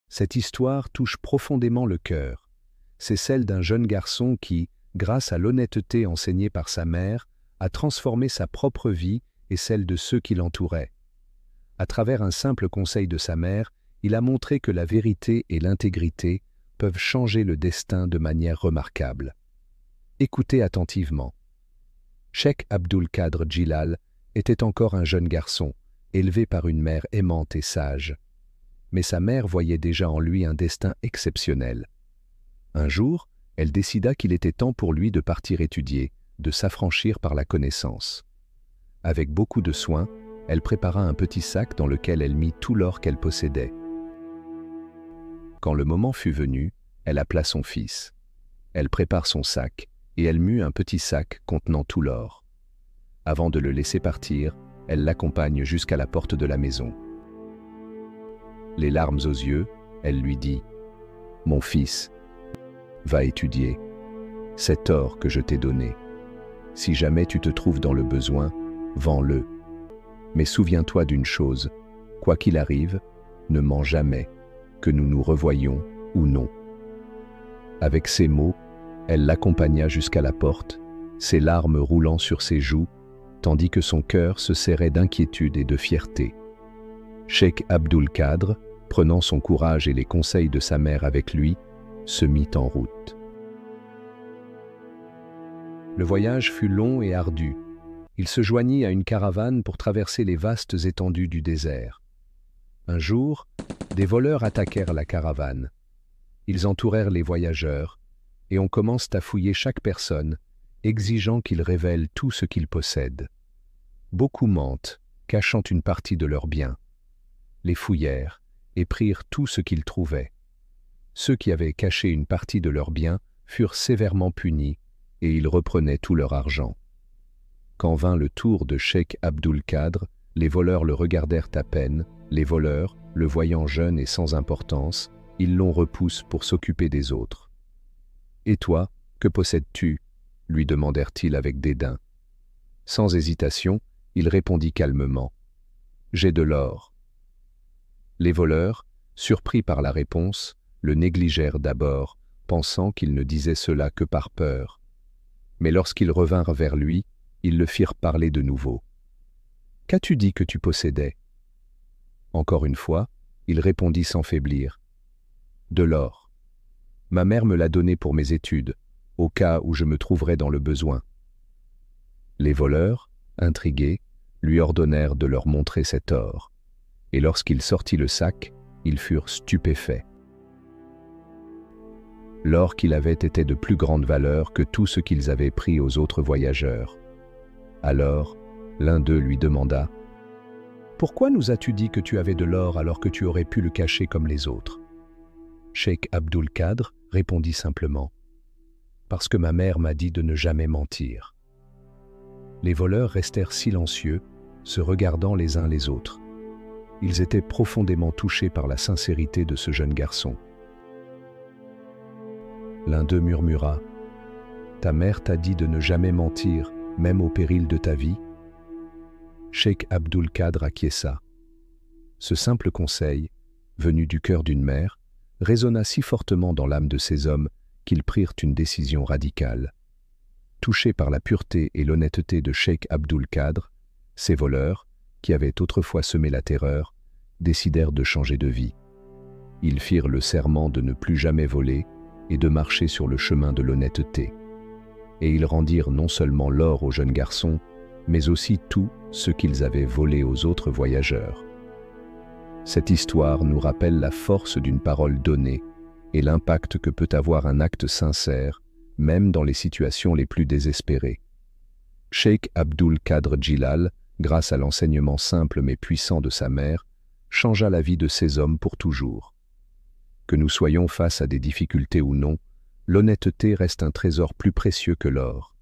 Cette histoire touche profondément le cœur. C'est celle d'un jeune garçon qui, grâce à l'honnêteté enseignée par sa mère, a transformé sa propre vie et celle de ceux qui l'entouraient. À travers un simple conseil de sa mère, il a montré que la vérité et l'intégrité peuvent changer le destin de manière remarquable. Écoutez attentivement. Cheikh Abdul Qadr Jilal était encore un jeune garçon, élevé par une mère aimante et sage. Mais sa mère voyait déjà en lui un destin exceptionnel. Un jour, elle décida qu'il était temps pour lui de partir étudier, de s'affranchir par la connaissance. Avec beaucoup de soin, elle prépara un petit sac dans lequel elle mit tout l'or qu'elle possédait. Quand le moment fut venu, elle appela son fils. Elle prépare son sac, et elle mut un petit sac contenant tout l'or. Avant de le laisser partir, elle l'accompagne jusqu'à la porte de la maison. Les larmes aux yeux, elle lui dit « Mon fils, va étudier. Cet or que je t'ai donné. Si jamais tu te trouves dans le besoin, vends-le. Mais souviens-toi d'une chose, quoi qu'il arrive, ne mens jamais, que nous nous revoyions ou non. » Avec ces mots, elle l'accompagna jusqu'à la porte, ses larmes roulant sur ses joues, tandis que son cœur se serrait d'inquiétude et de fierté. Cheikh Abdul Qadr, prenant son courage et les conseils de sa mère avec lui, se mit en route. Le voyage fut long et ardu. Il se joignit à une caravane pour traverser les vastes étendues du désert. Un jour, des voleurs attaquèrent la caravane. Ils entourèrent les voyageurs, et on commence à fouiller chaque personne, exigeant qu'ils révèlent tout ce qu'ils possèdent. Beaucoup mentent, cachant une partie de leurs biens. Les fouillèrent et prirent tout ce qu'ils trouvaient. Ceux qui avaient caché une partie de leurs biens furent sévèrement punis, et ils reprenaient tout leur argent. Quand vint le tour de Cheikh Abdul Qadr, les voleurs le regardèrent à peine. Les voleurs, le voyant jeune et sans importance, ils l'ont repoussé pour s'occuper des autres. « Et toi, que possèdes-tu » lui demandèrent-ils avec dédain. Sans hésitation, il répondit calmement « J'ai de l'or. » Les voleurs, surpris par la réponse, le négligèrent d'abord, pensant qu'il ne disait cela que par peur. Mais lorsqu'ils revinrent vers lui, ils le firent parler de nouveau. « Qu'as-tu dit que tu possédais » Encore une fois, il répondit sans faiblir. « De l'or. Ma mère me l'a donné pour mes études, au cas où je me trouverais dans le besoin. » Les voleurs, intrigués, lui ordonnèrent de leur montrer cet or, et lorsqu'il sortit le sac, ils furent stupéfaits. L'or qu'il avait était de plus grande valeur que tout ce qu'ils avaient pris aux autres voyageurs. Alors, l'un d'eux lui demanda « Pourquoi nous as-tu dit que tu avais de l'or alors que tu aurais pu le cacher comme les autres ?» Cheikh Abdul Qadr répondit simplement « Parce que ma mère m'a dit de ne jamais mentir. » Les voleurs restèrent silencieux, se regardant les uns les autres. Ils étaient profondément touchés par la sincérité de ce jeune garçon. L'un d'eux murmura « Ta mère t'a dit de ne jamais mentir, même au péril de ta vie ?» Cheikh Abdul Qadr acquiesça. Ce simple conseil, venu du cœur d'une mère, résonna si fortement dans l'âme de ces hommes qu'ils prirent une décision radicale. Touchés par la pureté et l'honnêteté de Cheikh Abdul Qadr, ces voleurs, qui avaient autrefois semé la terreur, décidèrent de changer de vie. Ils firent le serment de ne plus jamais voler et de marcher sur le chemin de l'honnêteté. Et ils rendirent non seulement l'or au jeune garçon, mais aussi tout ce qu'ils avaient volé aux autres voyageurs. Cette histoire nous rappelle la force d'une parole donnée et l'impact que peut avoir un acte sincère, même dans les situations les plus désespérées. Cheikh Abdul Qadr Jilal, grâce à l'enseignement simple mais puissant de sa mère, changea la vie de ces hommes pour toujours. Que nous soyons face à des difficultés ou non, l'honnêteté reste un trésor plus précieux que l'or.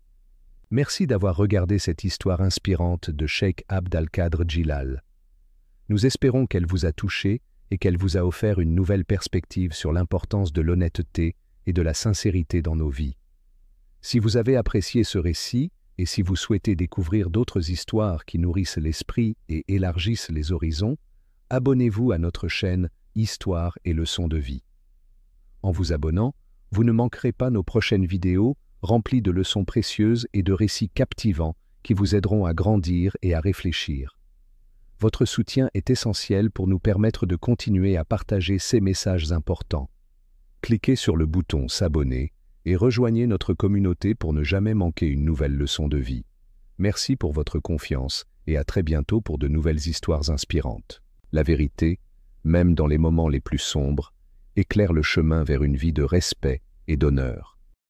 Merci d'avoir regardé cette histoire inspirante de Cheikh Abdul Qadr Jilal. Nous espérons qu'elle vous a touché et qu'elle vous a offert une nouvelle perspective sur l'importance de l'honnêteté et de la sincérité dans nos vies. Si vous avez apprécié ce récit et si vous souhaitez découvrir d'autres histoires qui nourrissent l'esprit et élargissent les horizons, abonnez-vous à notre chaîne Histoire et leçons de vie. En vous abonnant, vous ne manquerez pas nos prochaines vidéos remplies de leçons précieuses et de récits captivants qui vous aideront à grandir et à réfléchir. Votre soutien est essentiel pour nous permettre de continuer à partager ces messages importants. Cliquez sur le bouton S'abonner et rejoignez notre communauté pour ne jamais manquer une nouvelle leçon de vie. Merci pour votre confiance et à très bientôt pour de nouvelles histoires inspirantes. La vérité, même dans les moments les plus sombres, éclaire le chemin vers une vie de respect et d'honneur.